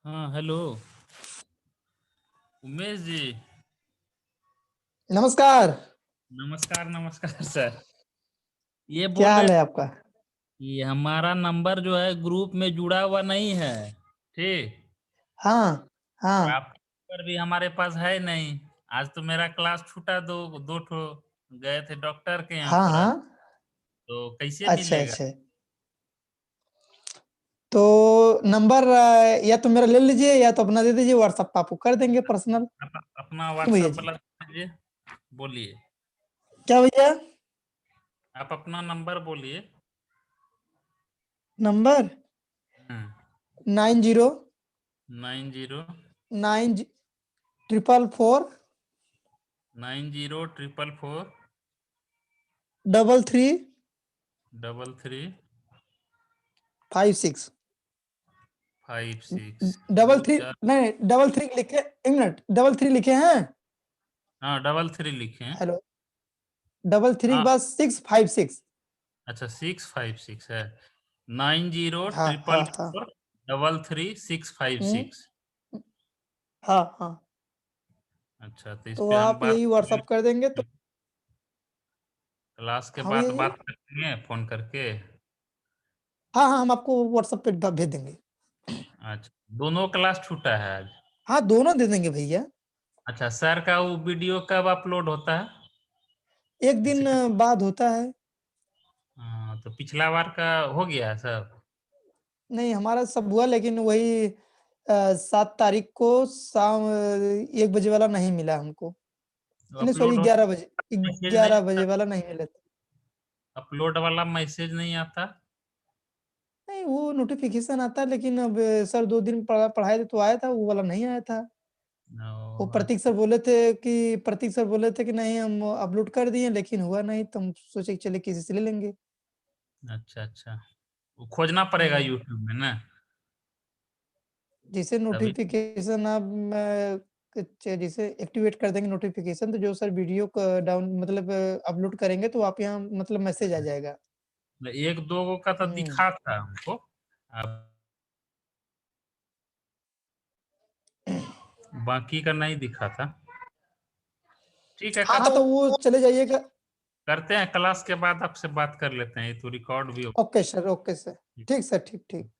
हाँ, हेलो। उमेश जी। नमस्कार। नमस्कार नमस्कार सर। ये क्या बोल रहे हाल है हैं आपका? कि हमारा नंबर जो है ग्रुप में जुड़ा हुआ नहीं है। ठीक। हाँ और हाँ आपका नंबर भी हमारे पास है नहीं। आज तो मेरा क्लास छूटा, दो दो ठो गए थे डॉक्टर के यहाँ हाँ थोड़ा। हाँ। तो कैसे अच्छा मिलेगा? अच्छा। तो नंबर या तो मेरा ले लीजिए या तो अपना दे दीजिए, व्हाट्सएप पे आपको कर देंगे पर्सनल। अपना क्यों भैया व्हाट्सएप जी? वाला दीजिए। बोलिए। क्या भैया? आप अपना नंबर बोलिए। नंबर हम्म। 90 90 9 ट्रिपल फोर 90 444 3 33 56 56 डबल दो थ्री। चार। नहीं, डबल थ्री लिखे, एक मिनट, डबल थ्री लिखे हैं। हाँ, 33 लिखे हैं। हेलो, डबल थ्री के हाँ। बाद 656। अच्छा, 656 है। 90 हाँ हाँ ट्रिपल हाँ। Four double three six five hmm. Six हाँ हाँ। अच्छा, तो इस तो पे हम आप बात यही व्हाट्सअप कर देंगे तो। क्लास के हाँ बाद भैया जी। बात करेंगे फोन करके। हाँ हाँ, हम आपको व्हाट्सएप पे भेज देंगे। अच्छा, दोनों क्लास छूटा है आज? हाँ, दोनों दे देंगे भैया। अच्छा, सर का वो वीडियो कब अपलोड होता है? एक दिन जैसे बाद होता है। हाँ, तो पिछला बार का हो गया है सब? नहीं, हमारा सब हुआ, लेकिन वही 7 तारीख को शाम 1 बजे वाला नहीं मिला हमको। तो नहीं सॉरी, अपलोड हो 11 बजे। मैसेज नहीं 11 बजे आता? वाला नहीं मिला था। अपलोड वाला मैसेज नहीं आता? नहीं, वो नोटिफिकेशन आता है, लेकिन अब सर 2 दिन पढ़ाए थे तो आया था, वो वाला नहीं आया था। वो प्रतीक सर अच्छा बोले थे कि नहीं, हम अपलोड कर दिए, लेकिन हुआ नहीं, तो हम सोचे कि चले किसी से ले लेंगे। अच्छा अच्छा। वो खोजना पड़ेगा हम्म। यूट्यूब में ना? जैसे तभी। नोटिफिकेशन आप जैसे एक्टिवेट कर देंगे नोटिफिकेशन, तो जो सर वीडियो का डाउन मतलब अपलोड करेंगे तो आप यहाँ मतलब मैसेज आ जाएगा। एक दो का तो हम्म। दिखा था हमको। अब बाकी का नहीं दिखा था। ठीक है, हाँ तो वो चले जाइएगा। करते हैं क्लास के बाद आपसे बात कर लेते हैं, ये तो रिकॉर्ड भी हो। Okay sir, okay sir. ठीक सर, ठीक ठीक।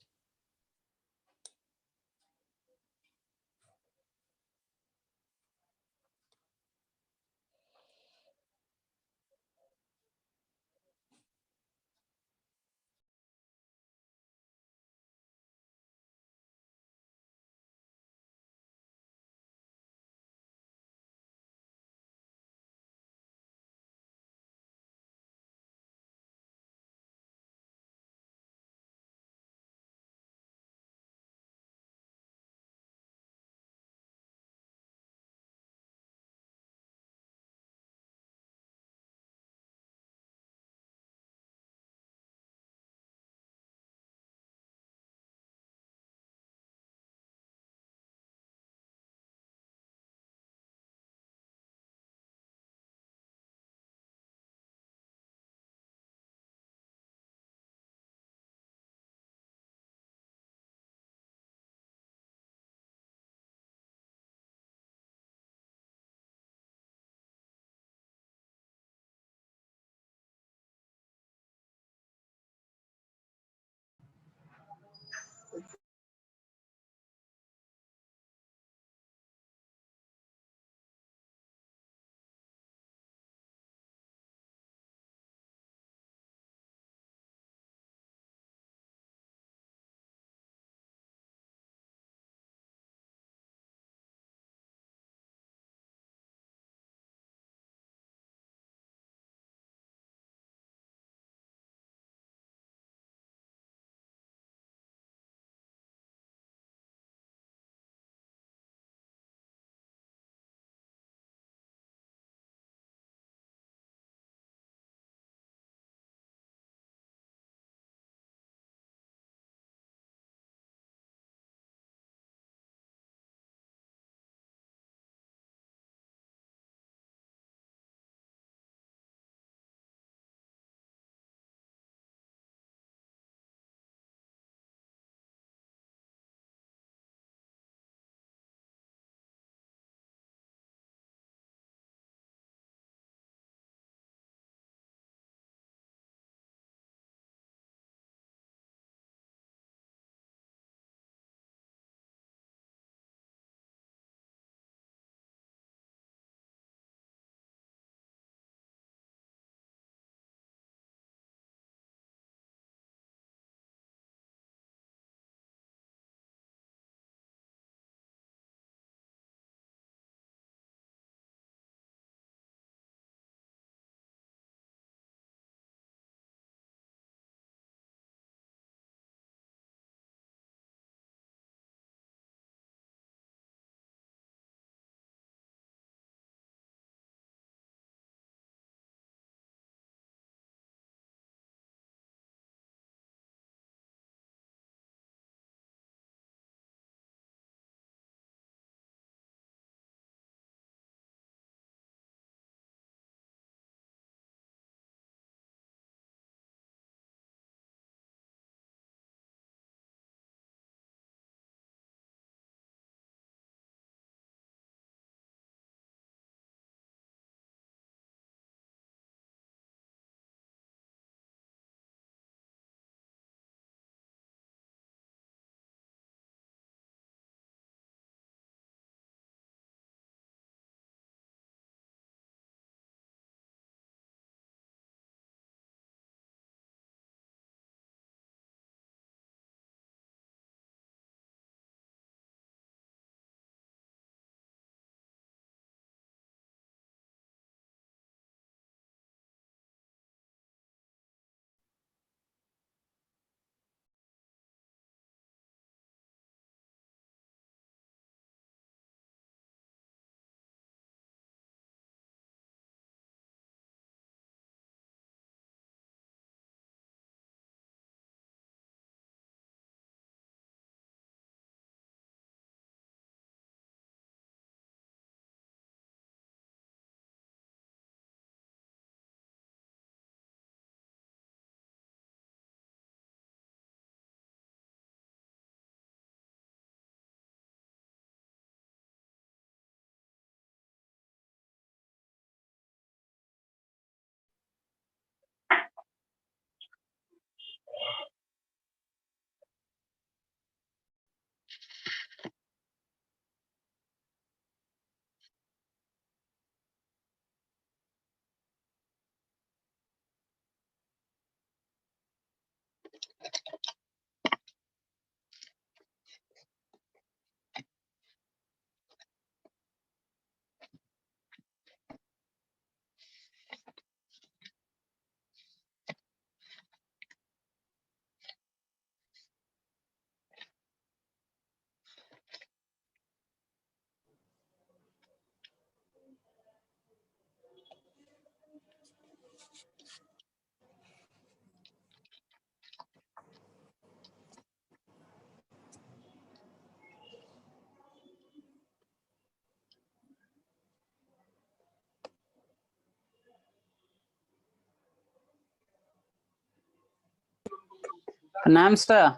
प्रणाम सर।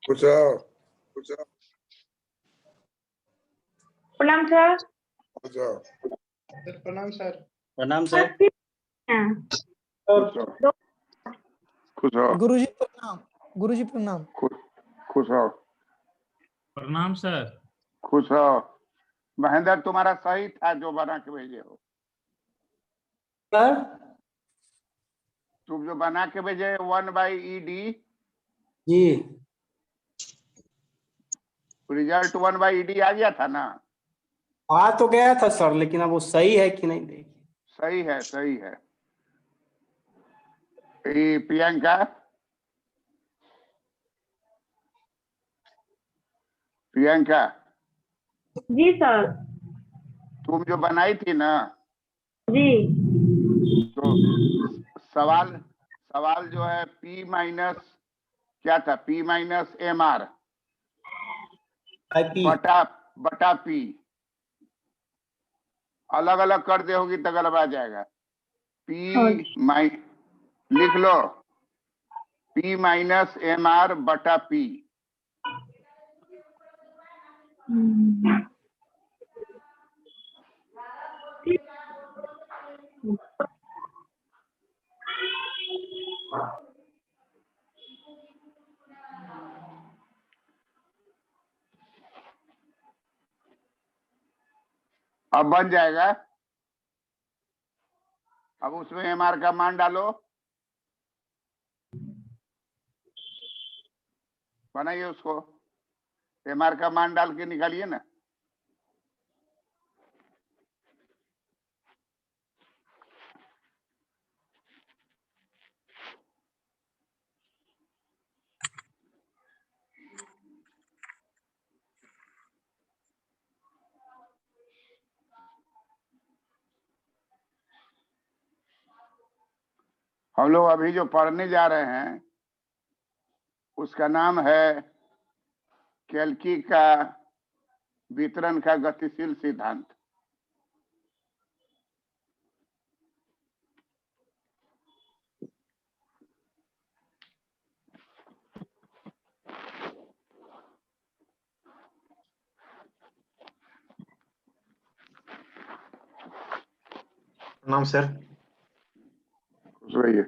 पूछो। प्रणाम सर। पूछो। प्रणाम सर। प्रणाम सर। पूछो। पूछो। गुरुजी प्रणाम। गुरुजी प्रणाम। पूछो। प्रणाम सर। पूछो। महेंद्र तुम्हारा सही था जो बना के भेजे हो। सर तुम जो बना के भेजे 1/ED जी रिजल्ट 1/ED आ गया था ना। आ तो गया था सर, लेकिन अब वो सही है कि नहीं देखिए। सही है सही है। ये प्रियंका प्रियंका जी सर। तुम जो बनाई थी ना जी तो सवाल सवाल जो है P माइनस क्या था P माइनस MR आईपी बटा बटा P अलग अलग कर दे होगी तो गलत आ जाएगा। लिख लो P माइनस MR बटा P। अब बन जाएगा। अब उसमें MR का मान डालो, बनाइए उसको। MR का मान डाल के निकालिए ना। हम लोग अभी जो पढ़ने जा रहे हैं उसका नाम है कैल्की का वितरण का गतिशील सिद्धांत। प्रणाम सर। खुश रहिए।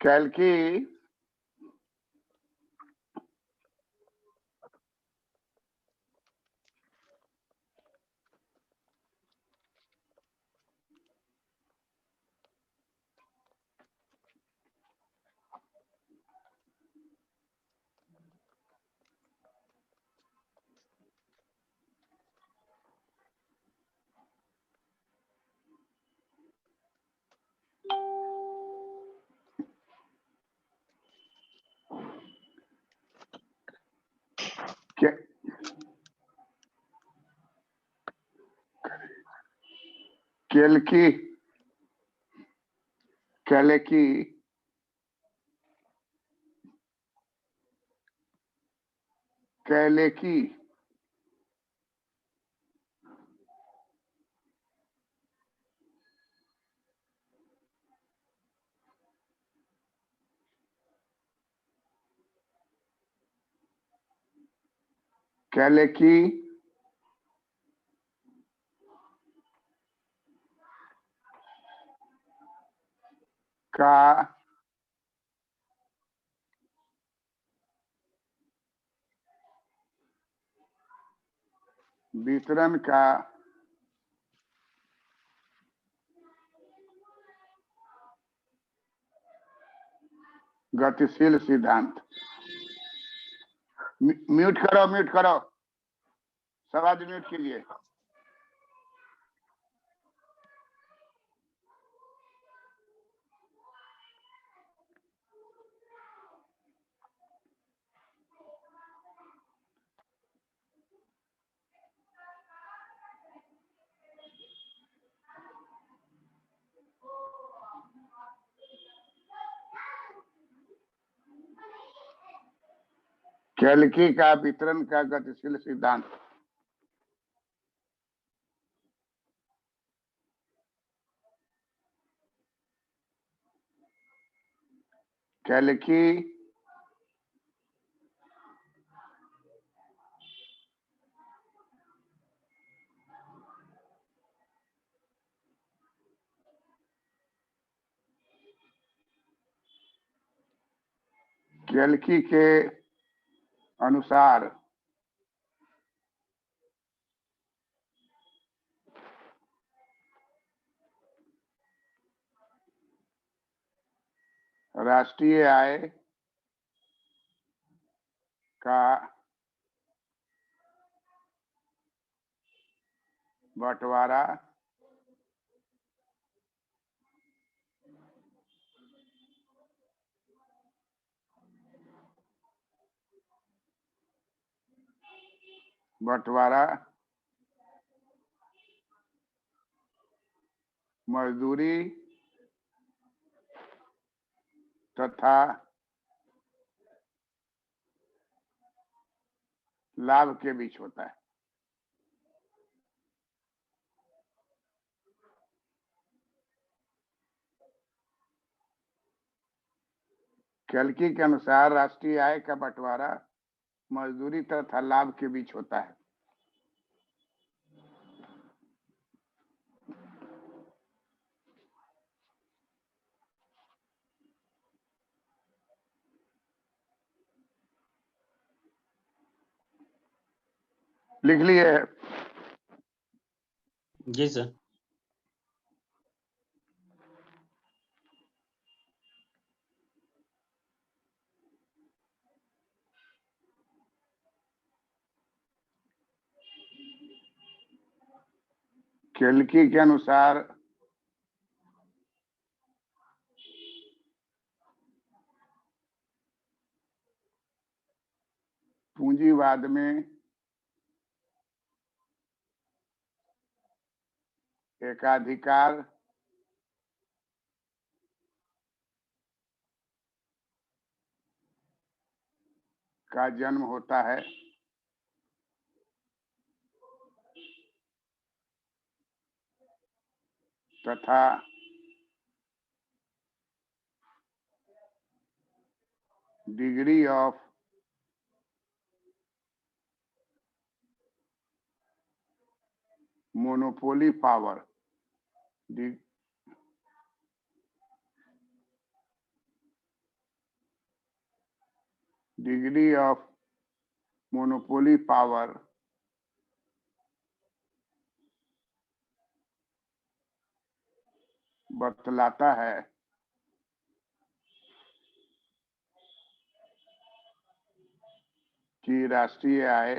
कैल्की कैल्की कैलेकी कैलेकी कैलेकी का वितरण का गतिशील सिद्धांत। म्यूट करो म्यूट करो। सवाल म्यूट कीजिए। कैल्की का वितरण का गतिशील सिद्धांत। कैल्की कैल्की के अनुसार राष्ट्रीय आय का बंटवारा मजदूरी तथा लाभ के बीच होता है। कैल्की के अनुसार राष्ट्रीय आय का बंटवारा मजदूरी तथा लाभ के बीच होता है। लिख लिए? जी सर। कैल्की के अनुसार पूंजीवाद में एकाधिकार का जन्म होता है तथा degree of monopoly power degree of monopoly power बतलाता है कि राष्ट्रीय आय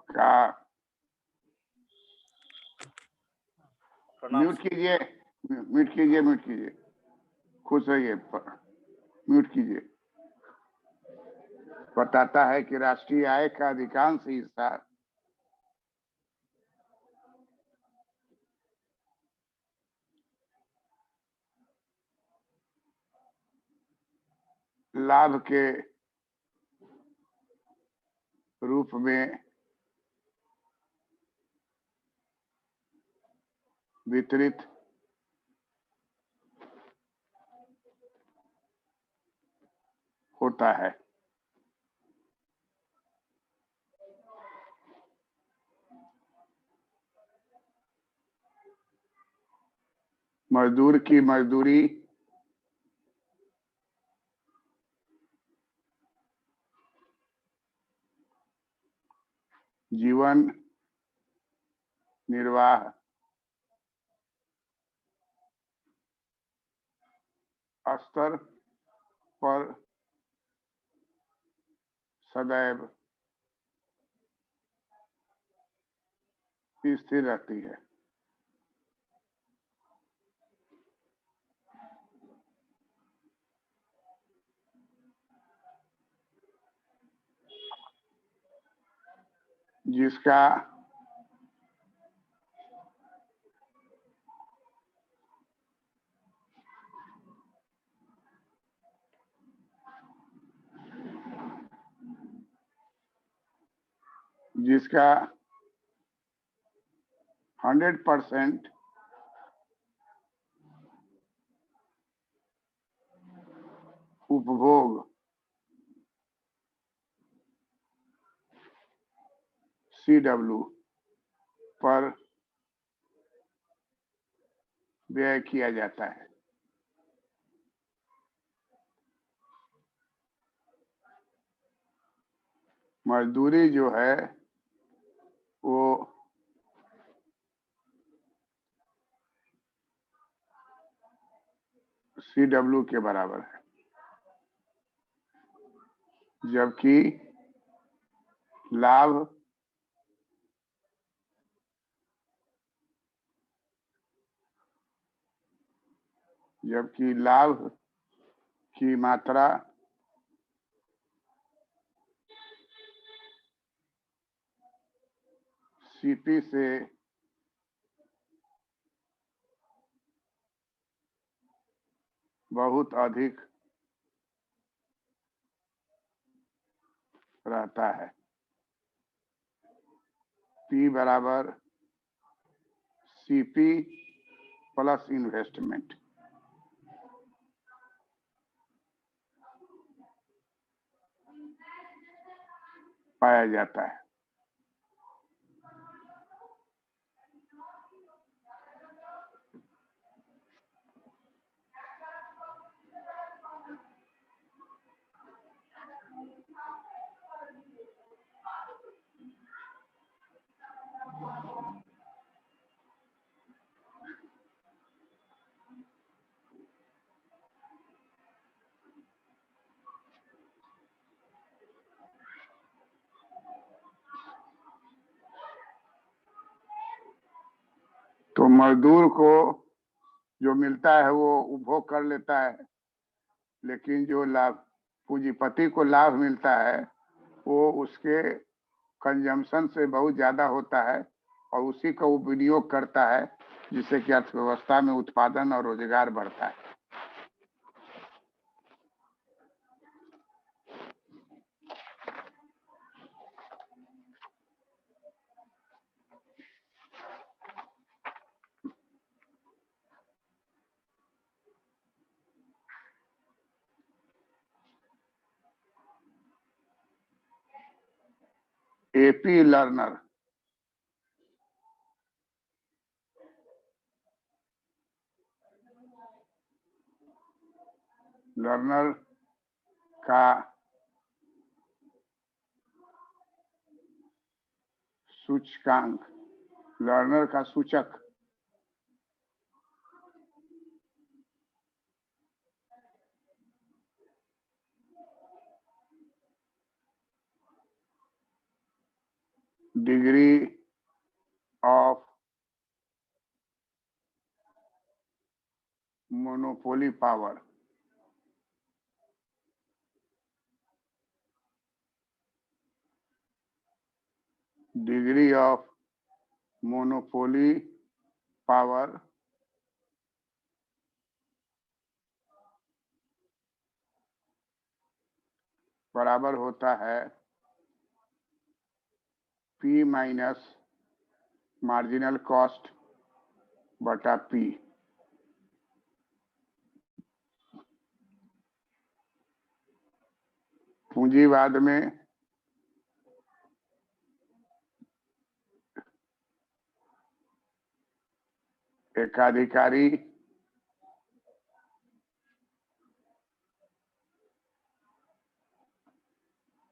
का म्यूट कीजिए, म्यूट कीजिए, म्यूट कीजिए, खुश रहिए, म्यूट कीजिए। बताता है कि राष्ट्रीय आय का अधिकांश हिस्सा लाभ के रूप में वितरित होता है। मजदूर की मजदूरी जीवन निर्वाह स्तर पर सदैव स्थिर रहती है। जिसका जिसका 100% उपभोग CW पर व्यय किया जाता है। मजदूरी जो है वो CW के बराबर है, जबकि लाभ की मात्रा CP से बहुत अधिक रहता है। P बराबर CP प्लस इन्वेस्टमेंट। पाया जाता है। तो मजदूर को जो मिलता है वो उपभोग कर लेता है, लेकिन जो लाभ पूंजीपति को लाभ मिलता है वो उसके कंजम्पशन से बहुत ज्यादा होता है और उसी का वो विनियोग करता है, जिससे कि अर्थव्यवस्था में उत्पादन और रोजगार बढ़ता है। AP लर्नर का सूचकांक, लर्नर का सूचक डिग्री ऑफ मोनोपोली पावर बराबर होता है P माइनस मार्जिनल कॉस्ट बटा P। पूंजीवाद में एकाधिकारी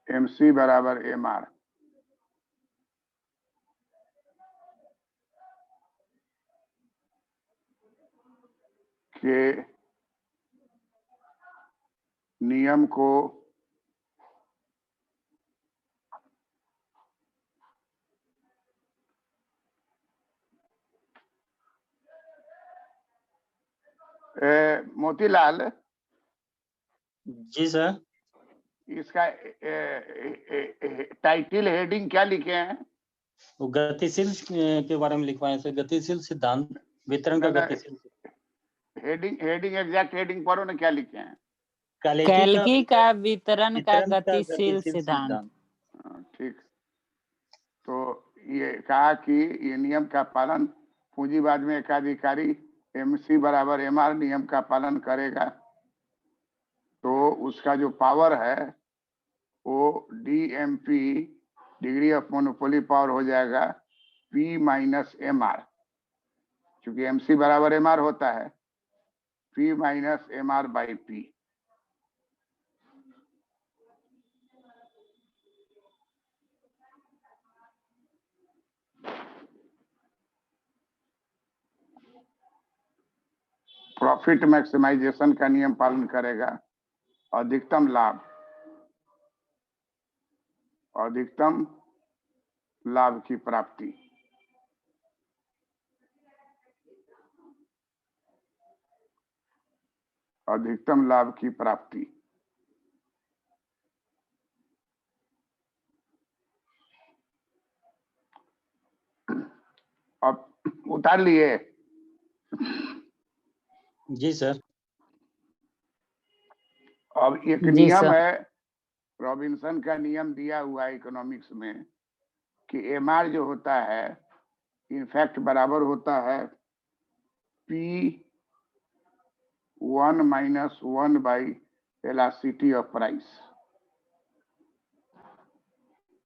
MC बराबर MR के नियम को मोतीलाल, जी सर। इसका टाइटल हेडिंग क्या लिखे हैं? वो गतिशील के बारे में लिखवाए सर, गतिशील सिद्धांत वितरण का ना, ना, गतिशील हेडिंग एग्जैक्ट हेडिंग पढ़ो ना, क्या लिखे हैं? कैल्की का वितरण का वितरण का गतिशील सिद्धांत। हाँ, ठीक। तो ये कहा कि ये नियम का पालन पूंजीवाद में एकाधिकारी MC बराबर MR नियम का पालन करेगा, तो उसका जो पावर है वो DMP degree of monopoly power हो जाएगा P माइनस MR, क्योंकि MC बराबर MR होता है, P minus MR by P। Profit maximisation का नियम पालन करेगा, अधिकतम लाभ की प्राप्ति। अधिकतम लाभ की प्राप्ति। अब उतार लिए? जी सर। अब एक जी नियम सर। है, रॉबिन्सन का नियम दिया हुआ है इकोनॉमिक्स में कि MR जो होता है इनफैक्ट बराबर होता है P1 minus 1 by elasticity of price,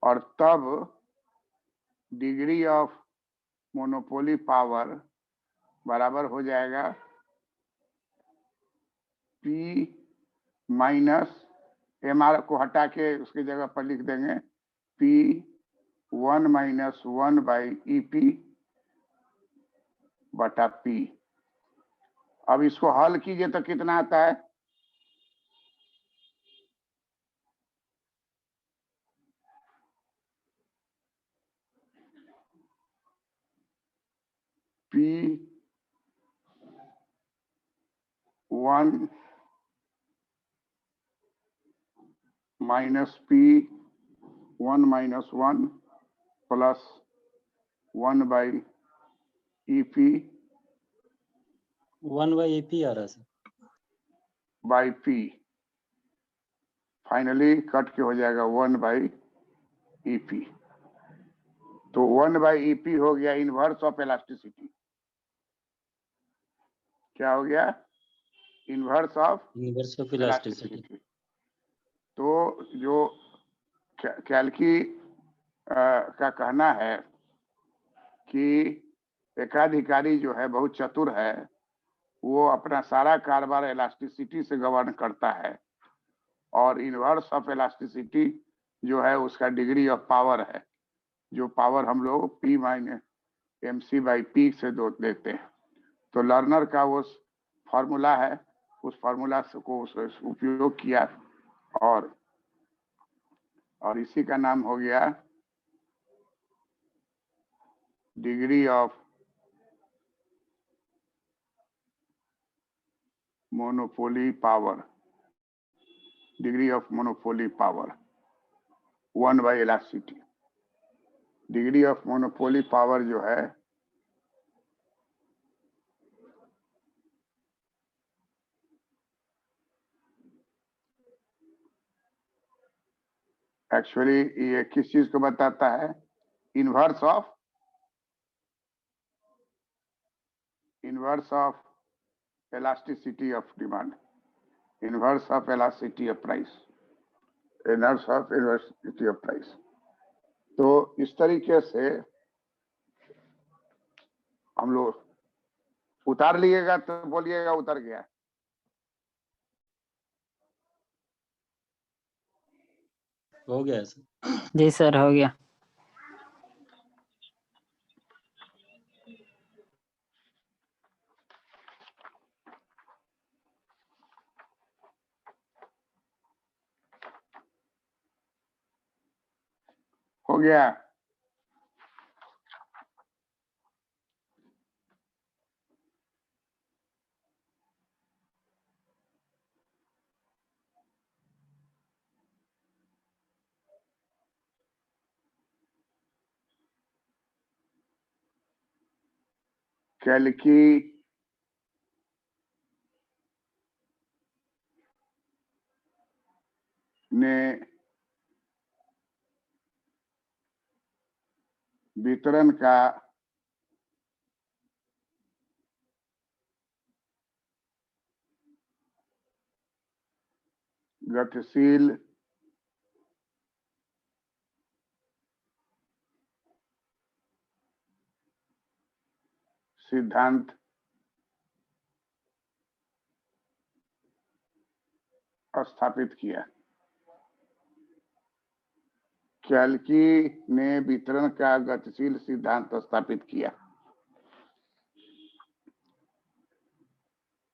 और तब डिग्री ऑफ मोनोपोली पावर बराबर हो जाएगा P माइनस MR को हटा के उसकी जगह पर लिख देंगे P1 माइनस 1 बाई EP बटा P। अब इसको हल कीजिए तो कितना आता है? P1 minus P1 minus 1 plus 1 by EP 1 by AP आ रहा है sir. By P। Finally cut के हो जाएगा 1 बाई EP। तो 1 बाई EP हो गया इनवर्स ऑफ इलास्टिसिटी। क्या हो गया? Inverse of elasticity. तो जो कैल्की का कहना है कि एकाधिकारी जो है बहुत चतुर है, वो अपना सारा कारोबार इलास्टिसिटी से गवर्न करता है, और इनवर्स ऑफ इलास्टिसिटी जो है उसका डिग्री ऑफ पावर है, जो पावर हम लोग P minus MC by P से देते हैं। तो लर्नर का वो फॉर्मूला है, उस फॉर्मूला को उपयोग किया, और इसी का नाम हो गया degree of monopoly power. Degree of monopoly power 1 by elasticity. Degree of monopoly power जो है एक्चुअली ये किस चीज को बताता है? Inverse of elasticity of demand, inverse of elasticity of price, inverse of elasticity of price। तो इस तरीके से हम लोग उतार लिएगा तो बोलिएगा उतर गया। हो गया सर। जी सर हो गया। हो गया। कैल्की ने वितरण का गतिशील सिद्धांत स्थापित किया। कैल्की ने वितरण का गतिशील सिद्धांत स्थापित किया।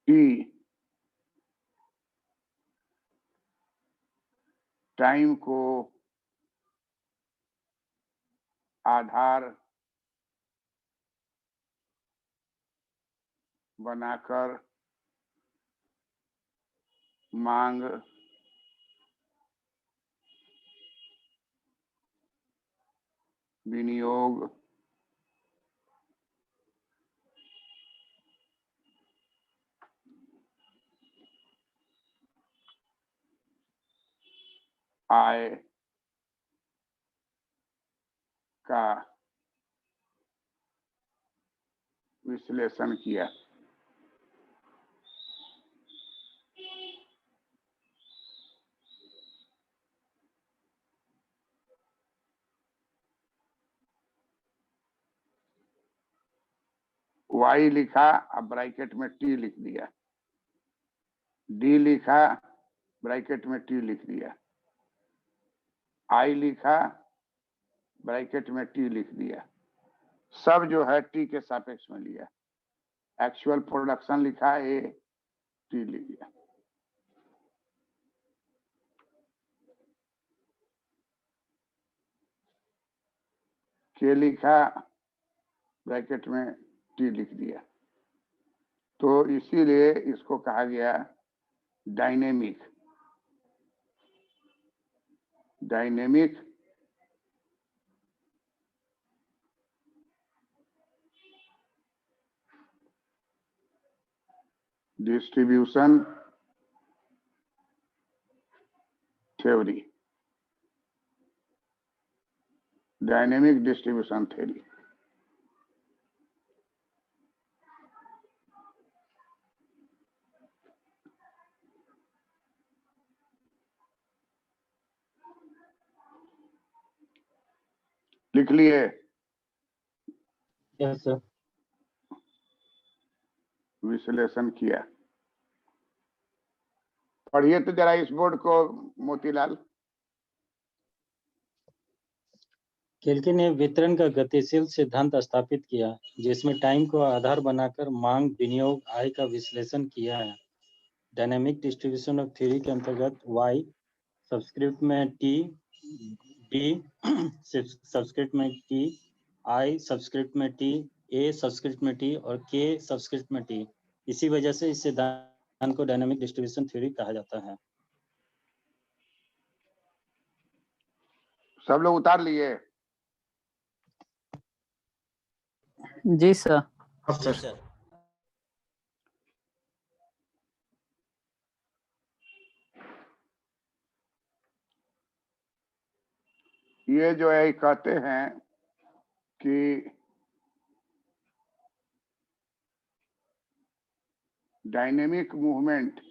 ई टाइम को आधार बनाकर मांग विनियोग आय का विश्लेषण किया। Y लिखा, अब ब्रैकेट में T लिख दिया। D लिखा, ब्रैकेट में T लिख दिया। I लिखा, ब्रैकेट में T लिख दिया। सब जो है T के सापेक्ष में लिया। एक्चुअल प्रोडक्शन लिखा, A T लिख दिया। K लिखा, ब्रैकेट में T लिख दिया। तो इसीलिए इसको कहा गया dynamic. Dynamic distribution theory. Dynamic distribution theory. लिख लिए? Yes sir. विश्लेषण किया। पढ़िए तो जरा इस बोर्ड को मोतीलाल। कैल्की ने वितरण का गतिशील सिद्धांत स्थापित किया, जिसमें टाइम को आधार बनाकर मांग, विनियोग, आय का विश्लेषण किया है। डायनेमिक डिस्ट्रीब्यूशन ऑफ थ्योरी के अंतर्गत Y सबस्क्रिप्ट में T, D सबस्क्रिप्ट में T, I सबस्क्रिप्ट में T, A सबस्क्रिप्ट में T और K सबस्क्रिप्ट में T। इसी वजह से इस सिद्धांत को डायनेमिक डिस्ट्रीब्यूशन थ्योरी कहा जाता है। सब लोग उतार लिए? जी सर। हाँ सर। ये जो है कहते हैं कि dynamic movement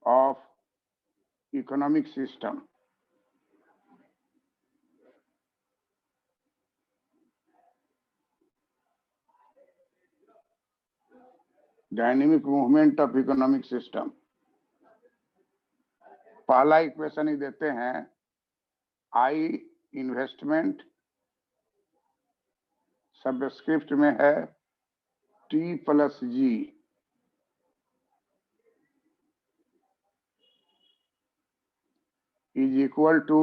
of economic system. Dynamic movement of economic system. पहला इक्वेशन ही देते हैं, आई इन्वेस्टमेंट सबस्क्रिप्ट में है T plus G। is equal to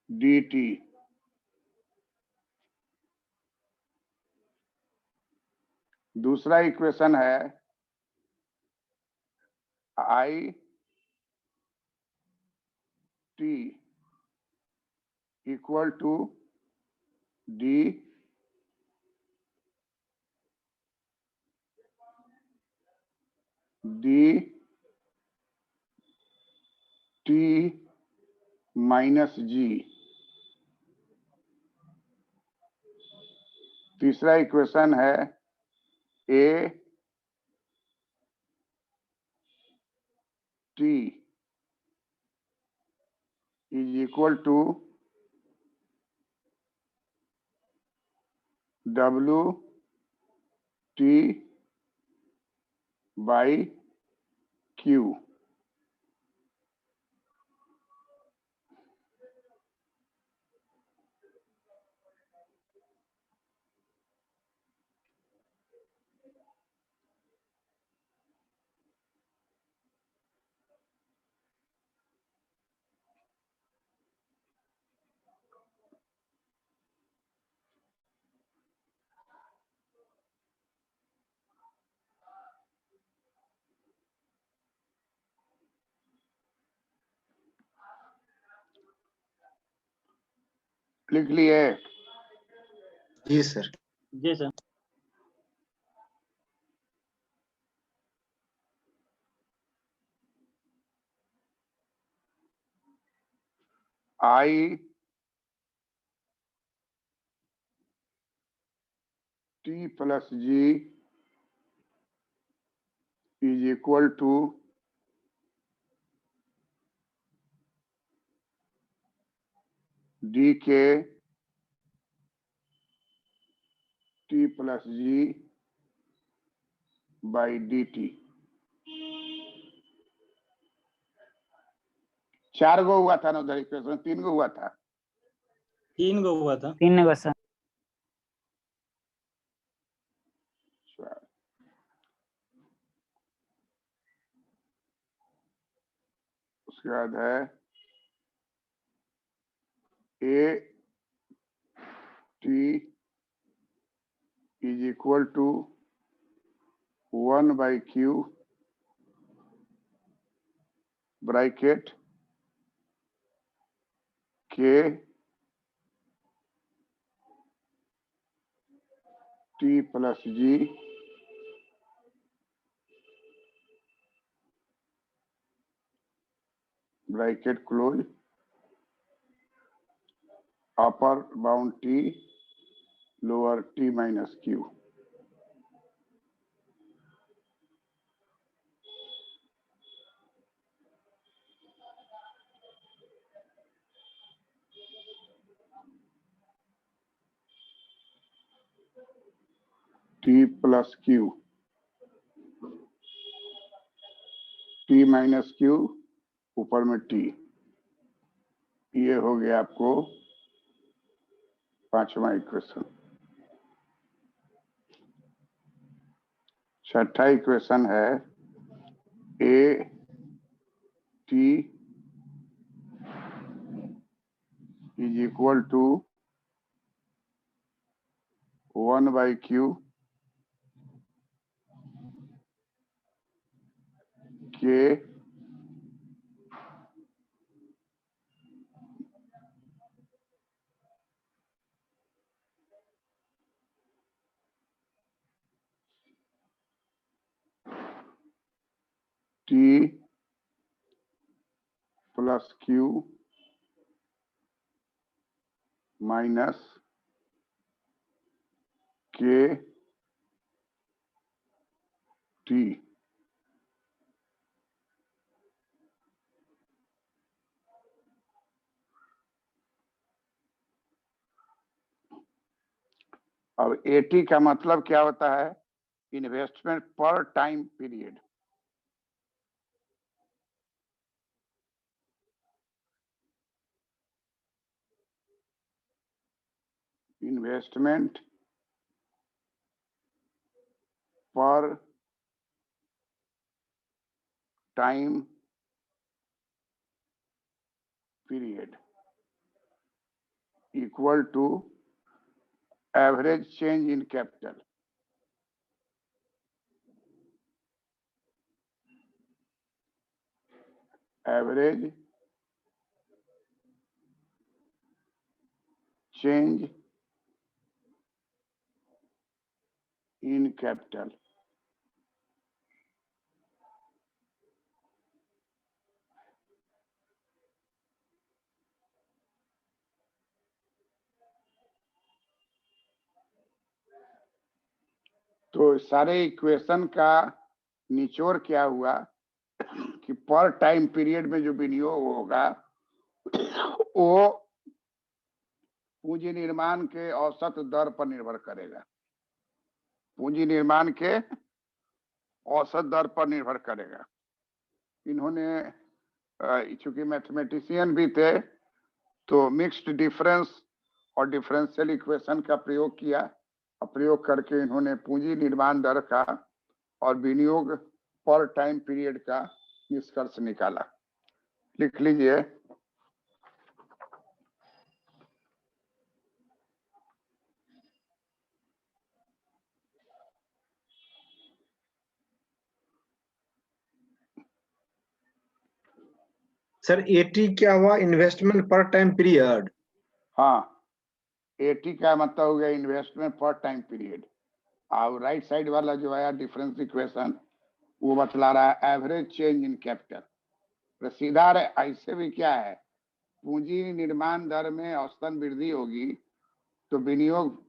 dt. दूसरा इक्वेशन है I t equal to d t minus g. तीसरा इक्वेशन है a t is equal to w t by q. लिख लिए? जी सर। जी sir. I t plus g is equal to dk t plus g by dt. 4 गो हुआ था ना उधर इक्वेशन? 3 गो हुआ था? 3 गो हुआ था। 3 गो सर। उसके बाद है a t is equal to 1 by q bracket k t plus g bracket close, upper bound t, lower t minus q. t plus q, t minus q, ऊपर में t. ये हो गया आपको 5वां इक्वेशन। 6ठा इक्वेशन है a t is equal to 1 by q k t plus q minus k t. अब AT का मतलब क्या होता है? इन्वेस्टमेंट पर टाइम पीरियड। इन्वेस्टमेंट पर time period equal to average change in capital. Average change in capital. तो सारे इक्वेशन का निचोड़ क्या हुआ कि पर टाइम पीरियड में जो विनियोग होगा वो पूंजी निर्माण के औसत दर पर निर्भर करेगा। पूंजी निर्माण के औसत दर पर निर्भर करेगा। इन्होंने चूंकि मैथमेटिशियन भी थे तो मिक्स्ड डिफरेंस और डिफरेंशियल इक्वेशन का प्रयोग किया और प्रयोग करके इन्होंने पूंजी निर्माण दर का और विनियोग पर टाइम पीरियड का निष्कर्ष निकाला। लिख लीजिए। सर एटी क्या हुआ? इन्वेस्टमेंट पर टाइम पीरियड। हाँ, एटी का मतलब हो गया इन्वेस्टमेंट पर टाइम पीरियड। और राइट साइड वाला जो है डिफरेंस इक्वेशन वो बतला रहा है एवरेज चेंज इन कैपिटल। सीधा ऐसे भी क्या है, पूंजी निर्माण दर में औसतन वृद्धि होगी तो विनियोग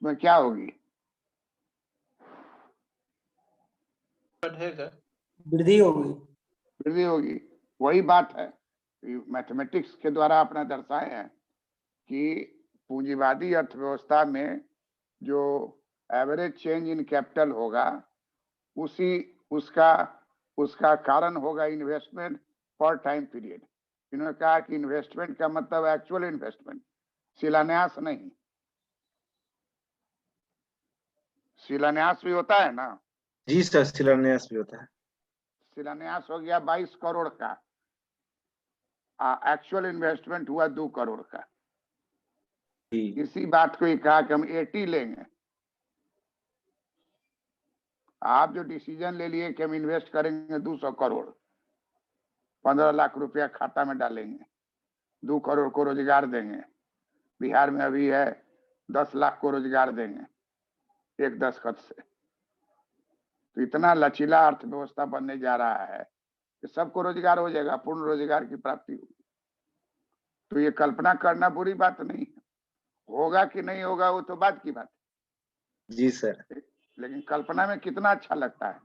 में क्या होगी? वृद्धि होगी। वृद्धि होगी। वही बात है, मैथमेटिक्स के द्वारा अपना दर्शाए हैं कि पूंजीवादी अर्थव्यवस्था में जो एवरेज चेंज इन कैपिटल होगा उसका कारण होगा इन्वेस्टमेंट पर टाइम पीरियड। इन्होंने कहा कि इन्वेस्टमेंट का मतलब एक्चुअल इन्वेस्टमेंट, शिलान्यास नहीं। शिलान्यास भी होता है ना? जी सर, शिलान्यास भी होता है। शिलान्यास हो गया 22 करोड़ का, एक्चुअल इन्वेस्टमेंट हुआ 2 करोड़ का। इसी बात को ही कहा कि हम 80 लेंगे। आप जो डिसीजन ले लिए कि हम इन्वेस्ट करेंगे 200 करोड़, 15 लाख रुपया खाता में डालेंगे, 2 करोड़ को रोजगार देंगे। बिहार में अभी है 10 लाख को रोजगार देंगे एक दस्तखत से। तो इतना लचीला अर्थव्यवस्था बनने जा रहा है कि सबको रोजगार हो जाएगा, पूर्ण रोजगार की प्राप्ति होगी। तो ये कल्पना करना बुरी बात नहीं है, होगा कि नहीं होगा वो तो बात की बात है। जी सर। लेकिन कल्पना में कितना अच्छा लगता है,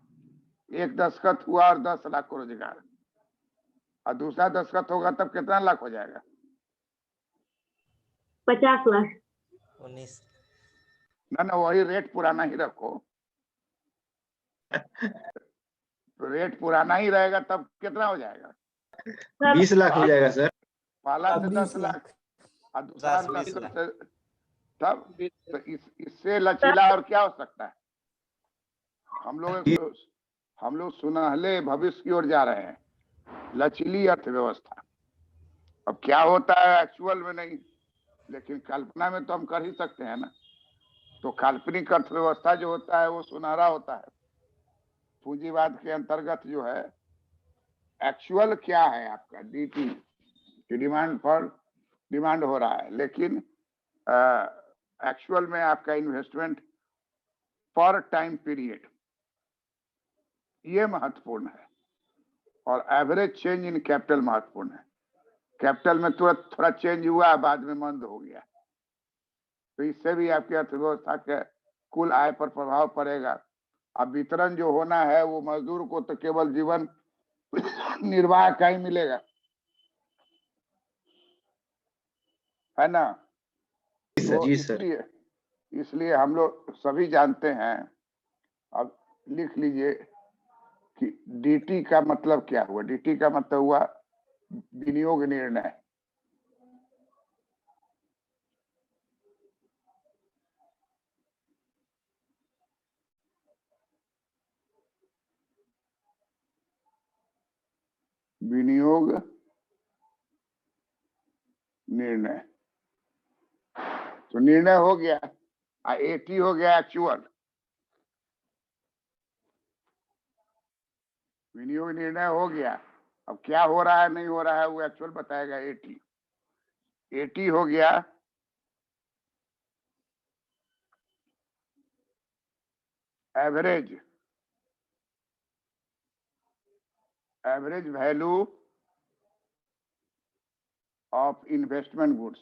एक दस्तखत हुआ और 10 लाख को रोजगार, और दूसरा दस्तखत होगा तब कितना लाख हो जाएगा? 50 लाख। 19। ना वही रेट पुराना ही रखो। तो रेट पुराना ही रहेगा तब कितना हो जाएगा? 20 लाख हो जाएगा सर। पहला से 10 लाख और दूसरा 10 लाख से, तब तो इससे लचीला और क्या हो सकता है? हम लोग सुनहले भविष्य की ओर जा रहे हैं, लचीली अर्थव्यवस्था। अब क्या होता है एक्चुअल में नहीं, लेकिन कल्पना में तो हम कर ही सकते हैं ना। तो काल्पनिक अर्थव्यवस्था जो होता है वो सुनहरा होता है। पूंजीवाद के अंतर्गत जो है एक्चुअल क्या है आपका डीटी की डिमांड हो रहा है, लेकिन एक्चुअल में आपका इन्वेस्टमेंट पर टाइम पीरियड ये महत्वपूर्ण है, और एवरेज चेंज इन कैपिटल महत्वपूर्ण है। कैपिटल में तुरंत थोड़ा चेंज हुआ, बाद में मंद हो गया, तो इससे भी आपकी अर्थव्यवस्था के कुल आय पर प्रभाव पड़ेगा। अब वितरण जो होना है वो मजदूर को तो केवल जीवन निर्वाह का ही मिलेगा, है ना? तो इसलिए हम लोग सभी जानते हैं। अब लिख लीजिए कि डीटी का मतलब क्या हुआ। डीटी का मतलब हुआ विनियोग निर्णय। विनियोग निर्णय। तो निर्णय हो गया, एटी हो गया एक्चुअल। विनियोग निर्णय हो गया, अब क्या हो रहा है नहीं हो रहा है वो एक्चुअल बताएगा। एटी एटी हो गया average value of investment goods.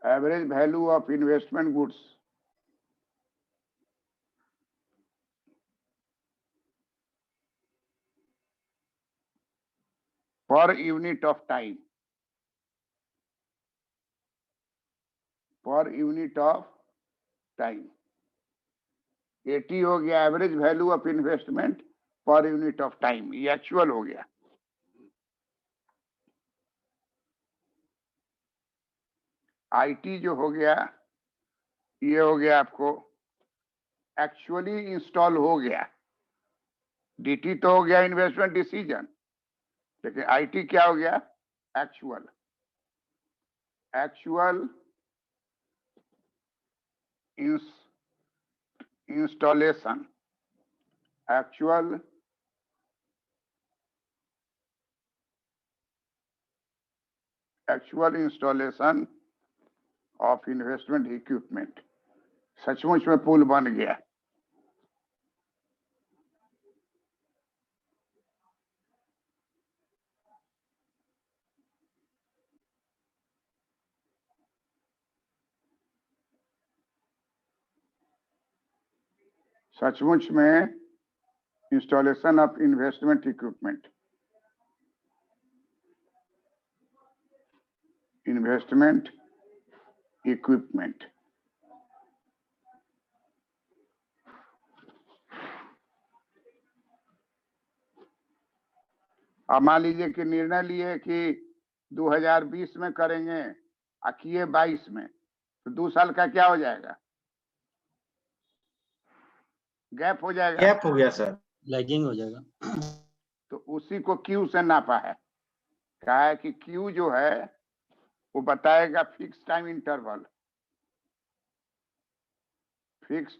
Average value of investment goods per unit of time. Per unit of time. Eighty हो गया average value of investment per unit of time, ये एक्चुअल हो गया। IT जो हो गया ये हो गया आपको एक्चुअली इंस्टॉल हो गया। डीटी तो हो गया इन्वेस्टमेंट डिसीजन, लेकिन आईटी क्या हो गया? Actual installation. Actual installation of investment equipment. सचमुच में पुल बन गया। सचमुच में इंस्टॉलेशन ऑफ इन्वेस्टमेंट इक्विपमेंट। अब मान लीजिए कि निर्णय लिए कि 2020 में करेंगे और किए 22 में, तो 2 साल का क्या हो जाएगा? गैप हो जाएगा। गैप हो गया सर, लैगिंग हो जाएगा। तो उसी को क्यू से नापा है। कहा है कि क्यू जो है वो बताएगा fix time interval. Fix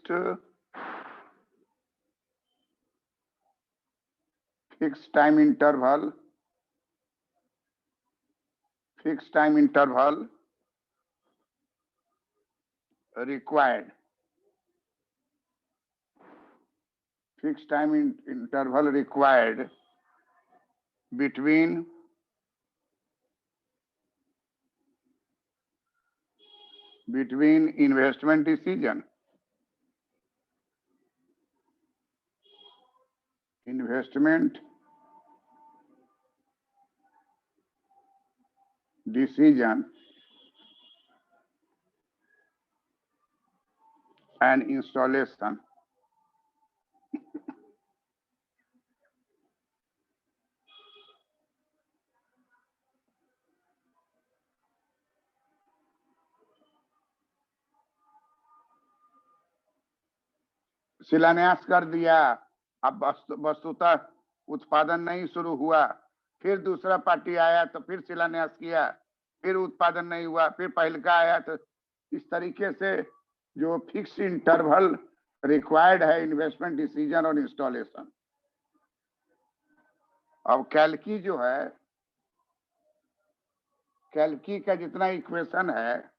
time interval required। Fixed time interval required between investment decision and installation। शिलान्यास कर दिया, अब वस्तुतः उत्पादन नहीं शुरू हुआ, फिर दूसरा पार्टी आया तो फिर शिलान्यास किया, फिर उत्पादन नहीं हुआ, फिर पहले का आया। तो इस तरीके से जो फिक्स इंटरवल रिक्वायर्ड है इन्वेस्टमेंट डिसीजन और इंस्टॉलेशन। अब कैल्की जो है, कैल्की का जितना इक्वेशन है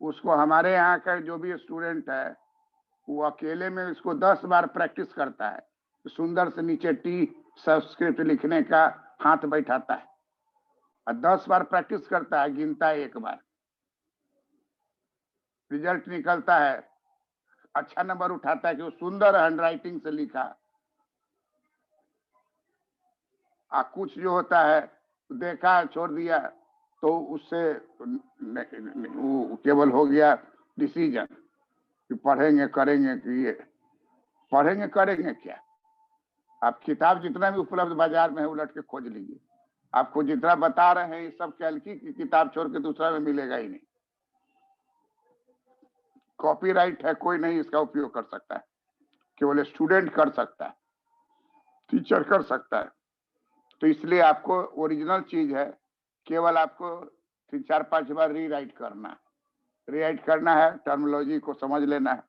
उसको हमारे यहाँ का जो भी स्टूडेंट है वो अकेले में इसको 10 बार प्रैक्टिस करता है। सुंदर से नीचे टी सबस्क्रिप्ट लिखने का हाथ बैठाता है और 10 बार प्रैक्टिस करता है, गिनता है 1 बार, रिजल्ट निकलता है, अच्छा नंबर उठाता है कि वो सुंदर हैंडराइटिंग से लिखा। कुछ जो होता है देखा छोड़ दिया तो उससे वो केवल हो गया डिसीजन कि पढ़ेंगे करेंगे कि ये पढ़ेंगे करेंगे क्या। आप किताब जितना भी उपलब्ध बाजार में है उलट के खोज लीजिए, आपको जितना बता रहे हैं ये सब कैल्की की किताब छोड़ के दूसरा में मिलेगा ही नहीं। कॉपीराइट है, कोई नहीं इसका उपयोग कर सकता है। केवल स्टूडेंट कर सकता है, टीचर कर सकता है। तो इसलिए आपको ओरिजिनल चीज है, केवल आपको 3-4-5 बार रीराइट करना है, टर्मिनोलॉजी को समझ लेना है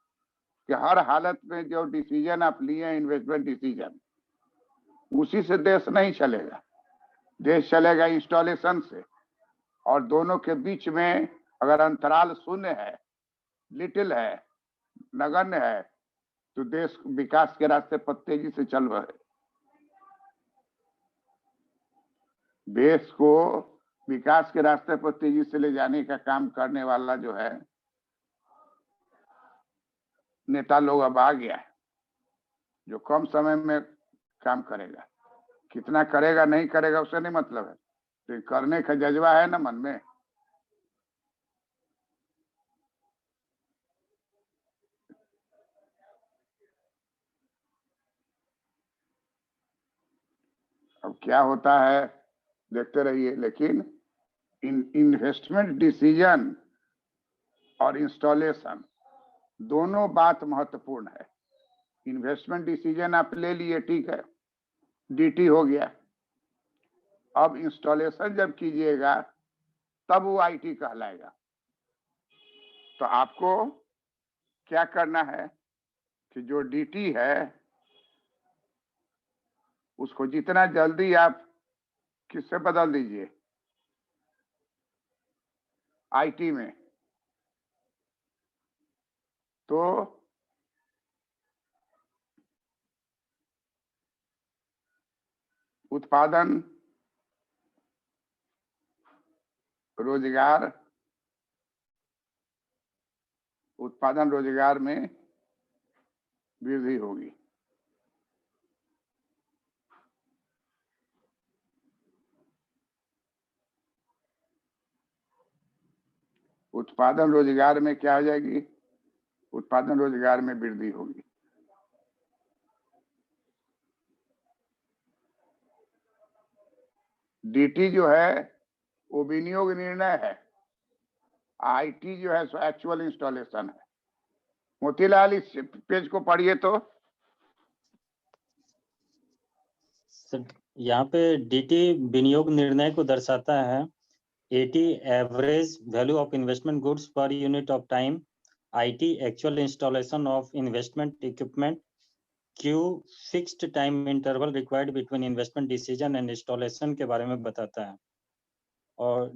कि हर हालत में जो डिसीजन आप लिए हैं, इन्वेस्टमेंट डिसीजन, उसी से देश नहीं चलेगा। देश चलेगा इंस्टॉलेशन से, और दोनों के बीच में अगर अंतराल शून्य है, लिटिल है, नगण्य है, तो देश विकास के रास्ते पर तेजी से चल रहे। देश को विकास के रास्ते पर तेजी से ले जाने का काम करने वाला जो है नेता लोग अब आ गया है, जो कम समय में काम करेगा। कितना करेगा नहीं करेगा उससे नहीं मतलब है, तो करने का जज्बा है ना मन में। अब क्या होता है देखते रहिए। लेकिन इन्वेस्टमेंट डिसीजन और इंस्टॉलेशन दोनों बात महत्वपूर्ण है। इन्वेस्टमेंट डिसीजन आप ले लिए, ठीक है, डीटी हो गया। अब इंस्टॉलेशन जब कीजिएगा तब वो आईटी कहलाएगा। तो आपको क्या करना है कि जो डीटी है उसको जितना जल्दी आप किससे बदल दीजिए, आईटी में। तो उत्पादन, रोजगार में वृद्धि होगी। उत्पादन रोजगार में क्या हो जाएगी? उत्पादन रोजगार में वृद्धि होगी। डीटी जो है वो विनियोग निर्णय है, आईटी जो है सो एक्चुअल इंस्टॉलेशन है। मोतीलाल इस पेज को पढ़िए तो। यहाँ पे डीटी विनियोग निर्णय को दर्शाता है। 80 average value of investment goods per unit of time, IT actual installation of investment equipment, Q fixed time interval required between investment decision and installation के बारे में बताता है। और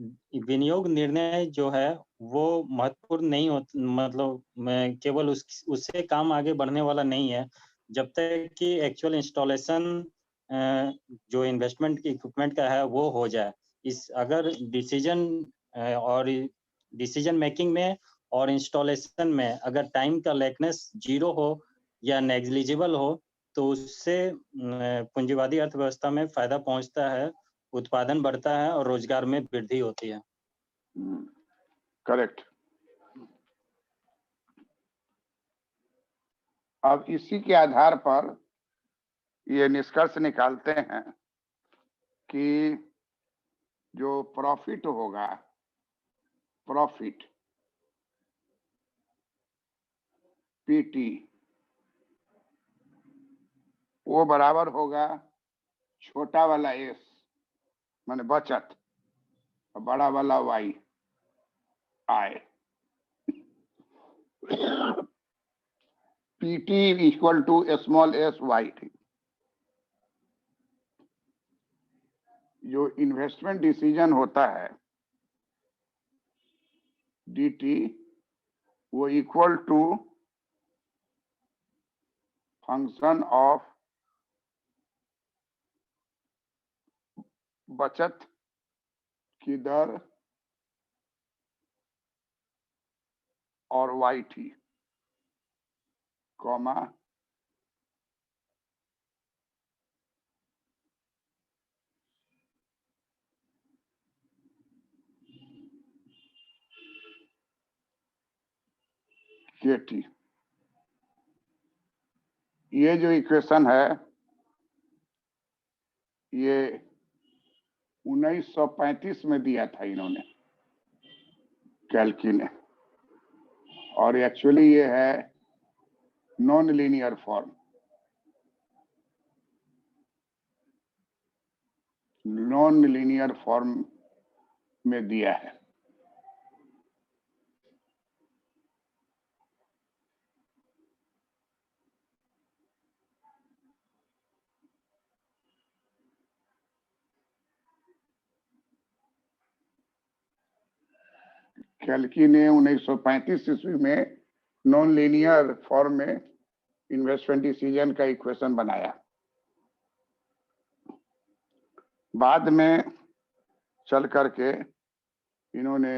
विनियोग निर्णय जो है वो महत्वपूर्ण नहीं होता, मतलब केवल उससे काम आगे बढ़ने वाला नहीं है जब तक कि एक्चुअल इंस्टॉलेशन जो इन्वेस्टमेंट की इक्विपमेंट का है वो हो जाए। इस अगर डिसीजन मेकिंग में और इंस्टॉलेशन में अगर टाइम का लेकनेस 0 हो या नेग्लिजिबल हो तो उससे पूंजीवादी अर्थव्यवस्था में फायदा पहुंचता है, उत्पादन बढ़ता है और रोजगार में वृद्धि होती है। करेक्ट। अब इसी के आधार पर ये निष्कर्ष निकालते हैं कि जो प्रॉफिट होगा, प्रॉफिट पीटी, वो बराबर होगा छोटा वाला एस माने बचत और बड़ा वाला वाई आय। PT equal to small S Y. जो इन्वेस्टमेंट डिसीजन होता है डीटी, वो इक्वल टू फंक्शन ऑफ बचत की दर और वाई टी, कॉमा केटी। ये जो इक्वेशन है ये 1935 में दिया था इन्होंने, कैल्की ने, और एक्चुअली ये है non linear form. Non linear form में दिया है। कैल्की ने 1935 ईस्वी में नॉन लीनियर फॉर्म में इन्वेस्टमेंट डिसीजन का इक्वेशन बनाया। बाद में चल करके इन्होंने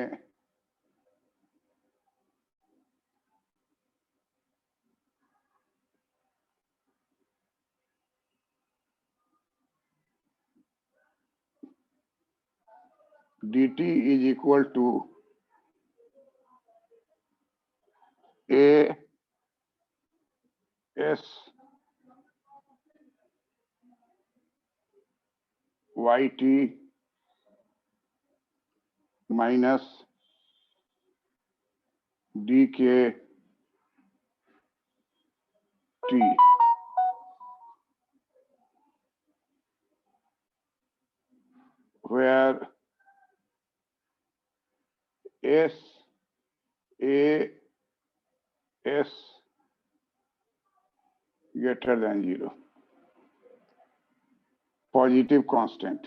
dt is equal to a s yt minus dk t, where s a s greater than 0, positive constant,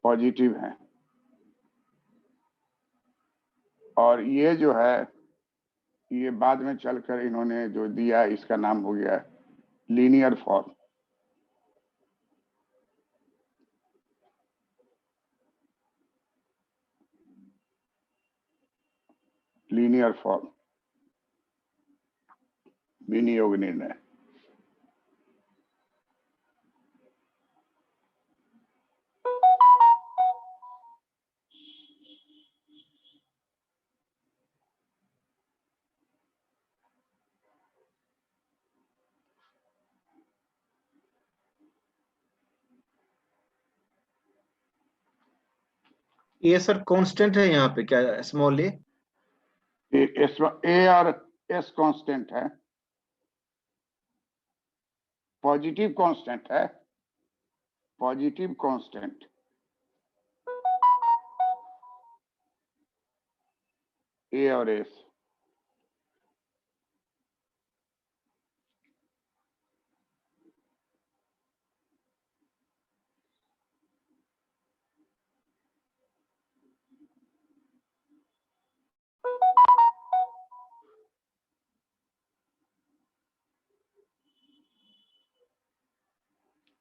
positive है। और ये जो है ये बाद में चलकर इन्होंने जो दिया इसका नाम हो गया लीनियर फॉर्म। लीनियर फॉर्म विनियोग निर्णय। ये सर कांस्टेंट है यहाँ पे क्या, स्मॉल ए? ए और एस कांस्टेंट है, पॉजिटिव कांस्टेंट है, पॉजिटिव कांस्टेंट। ए और S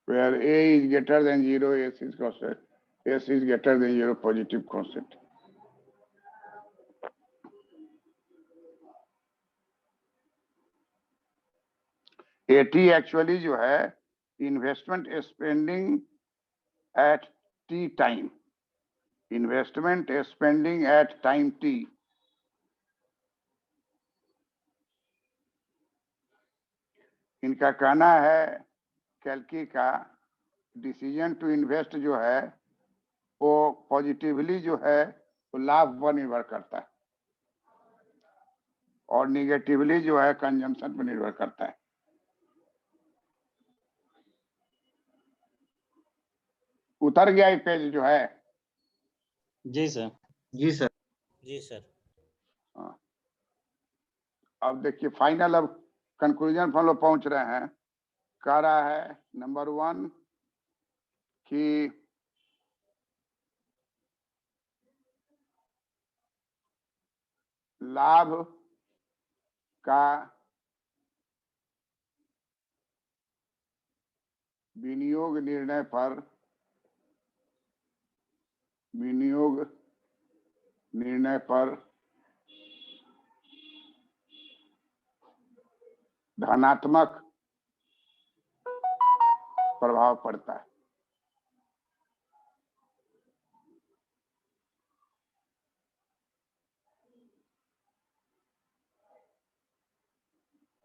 where A is greater than 0, S is constant. S is greater than 0, positive constant. AT actually जो है investment spending at T time, investment spending at time T. इनका कहना है कैल्की का decision to invest जो है वो पॉजिटिवली जो है वो लाभ पर निर्भर करता है और निगेटिवली जो है कंजम्पशन पर निर्भर करता है। उतर गया ये पेज जो है। जी सर। जी सर। जी सर। हाँ। अब देखिए फाइनल, अब कंक्लूजन पर हम लोग पहुंच रहे हैं। कह रहा है नंबर 1 कि लाभ का विनियोग निर्णय पर धनात्मक प्रभाव पड़ता है।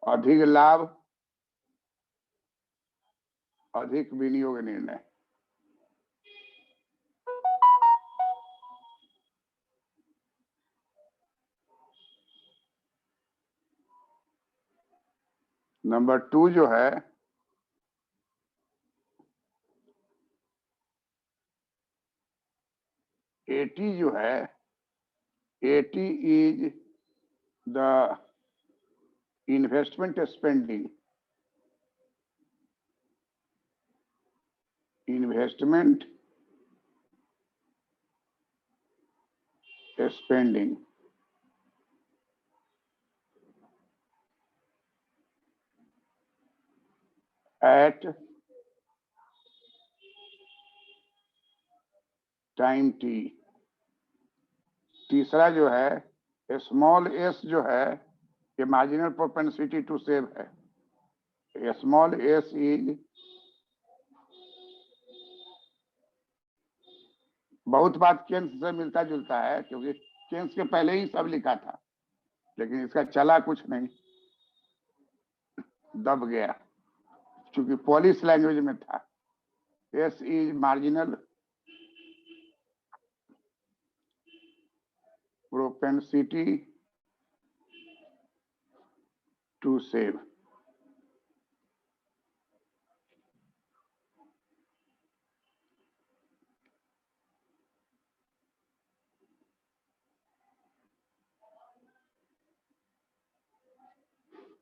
अधिक लाभ अधिक विनियोग निर्णय। नंबर 2 जो है 80 जो है, 80 is the investment spending, investment spending at time T. तीसरा जो है स्मॉल एस जो है, ये मार्जिनल प्रोपेंसिटी टू सेव है। स्मॉल एस इज बहुत बात केन्स से मिलता जुलता है, क्योंकि केन्स के पहले ही सब लिखा था, लेकिन इसका चला कुछ नहीं, दब गया, क्योंकि पॉलिश लैंग्वेज में था। S is marginal propensity to save.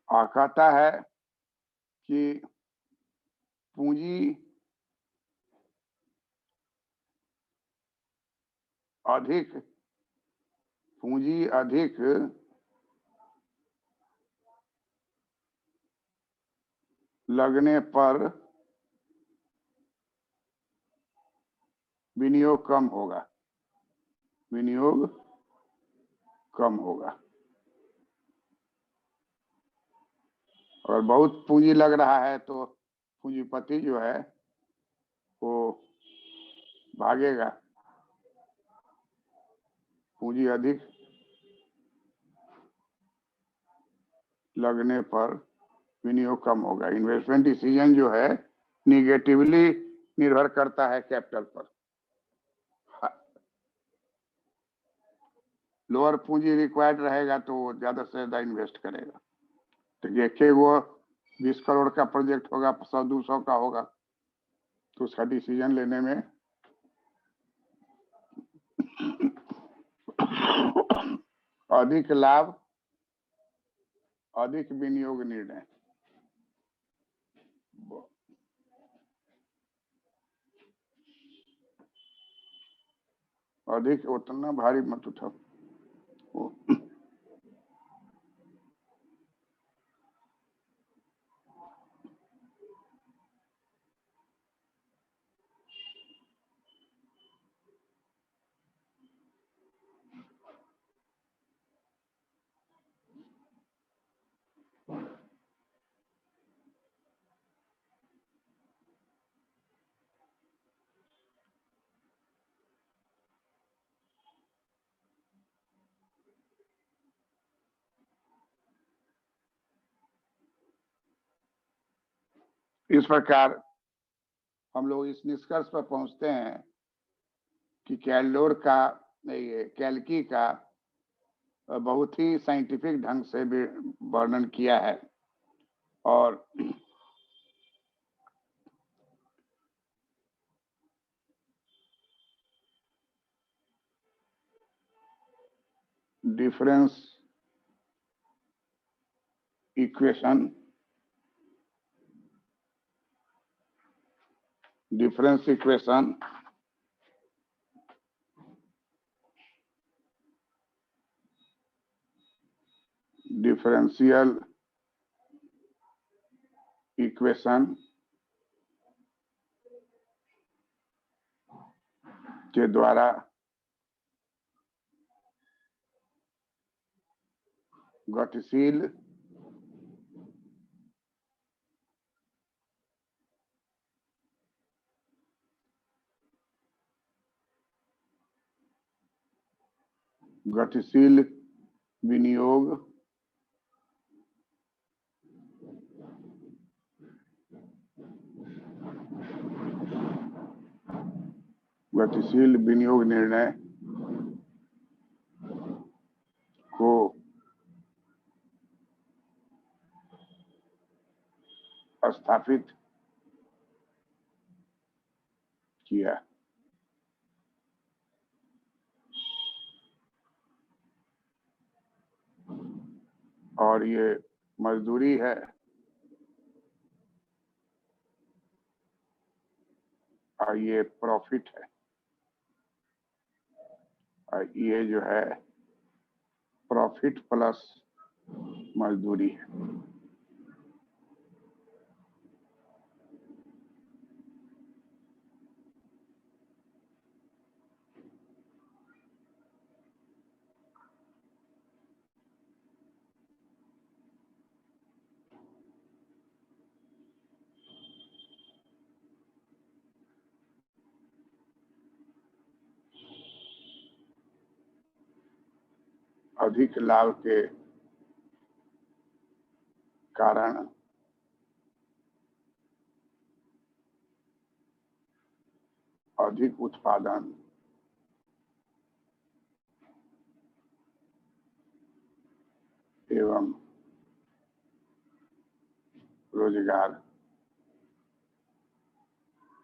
और कहता है कि पूंजी अधिक लगने पर विनियोग कम होगा, विनियोग कम होगा। और बहुत पूंजी लग रहा है तो पूंजीपति जो है वो भागेगा, पूंजी अधिक लगने पर विनियोग कम होगा। इन्वेस्टमेंट डिसीजन जो है निगेटिवली निर्भर करता है कैपिटल पर। लोअर पूंजी रिक्वायर्ड रहेगा तो वो ज्यादा से ज्यादा इन्वेस्ट करेगा। तो देखिए वो 20 करोड़ का प्रोजेक्ट होगा, 100-200 का होगा, तो उसका डिसीजन लेने में अधिक लाभ, अधिक विनियोग निर्णय। अधिक उतना भारी मत उठाओ। इस प्रकार हम लोग इस निष्कर्ष पर पहुंचते हैं कि कैल्की का बहुत ही साइंटिफिक ढंग से वर्णन किया है, और डिफरेंस इक्वेशन डिफरेंशियल इक्वेशन के द्वारा गतिशील विनियोग निर्णय को स्थापित किया। और ये मजदूरी है, और ये प्रॉफिट है, और ये जो है प्रॉफिट प्लस मजदूरी है। अधिक लाभ के कारण अधिक उत्पादन एवं रोजगार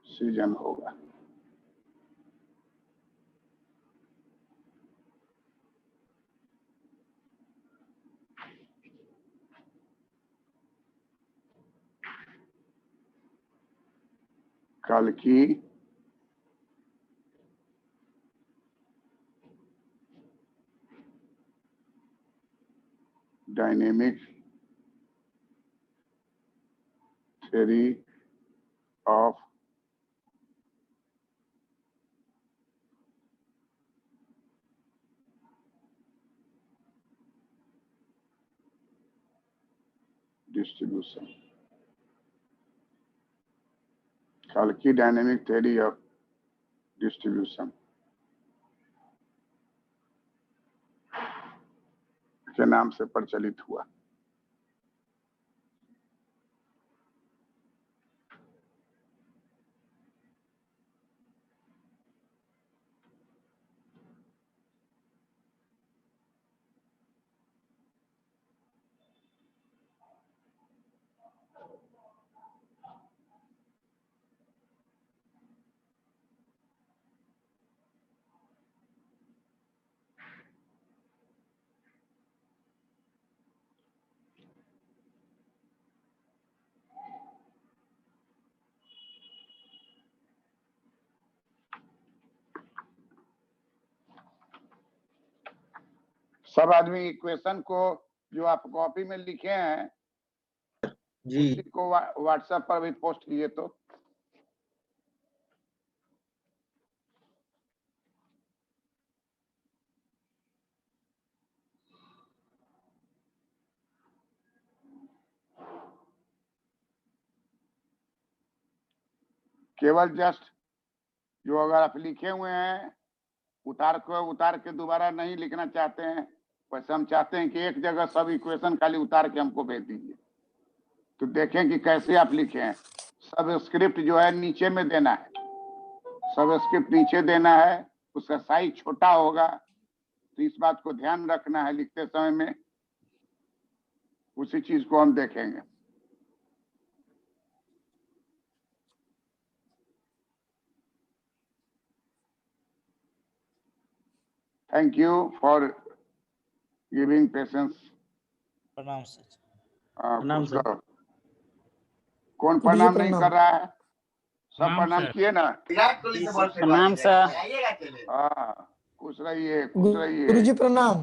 सृजन होगा। कल की डायनेमिक थ्योरी ऑफ डिस्ट्रीब्यूशन, कल की डायनेमिक थ्योरी ऑफ डिस्ट्रीब्यूशन के नाम से प्रचलित हुआ। सब आदमी इक्वेशन को जो आप कॉपी में लिखे हैं जी उसी को व्हाट्सएप पर भी पोस्ट किए तो केवल जस्ट जो अगर आप लिखे हुए हैं उतार के दोबारा नहीं लिखना चाहते हैं, वैसे हम चाहते हैं कि एक जगह सब इक्वेशन खाली उतार के हमको भेज दीजिए, तो देखें कि कैसे आप लिखे हैं। सब स्क्रिप्ट जो है नीचे में देना है, सब स्क्रिप्ट नीचे देना है, उसका साइज छोटा होगा, तो इस बात को ध्यान रखना है लिखते समय में। उसी चीज को हम देखेंगे। Thank you for giving patience. प्रणाम सर। प्रणाम सर। कौन जी, प्रणाम नहीं प्रणाम। कर रहा है? सब प्रणाम प्रणाम सर। किए ना? प्रणाम सर। हाँ, खुश रहिए, खुश रहिए। गुरुजी प्रणाम।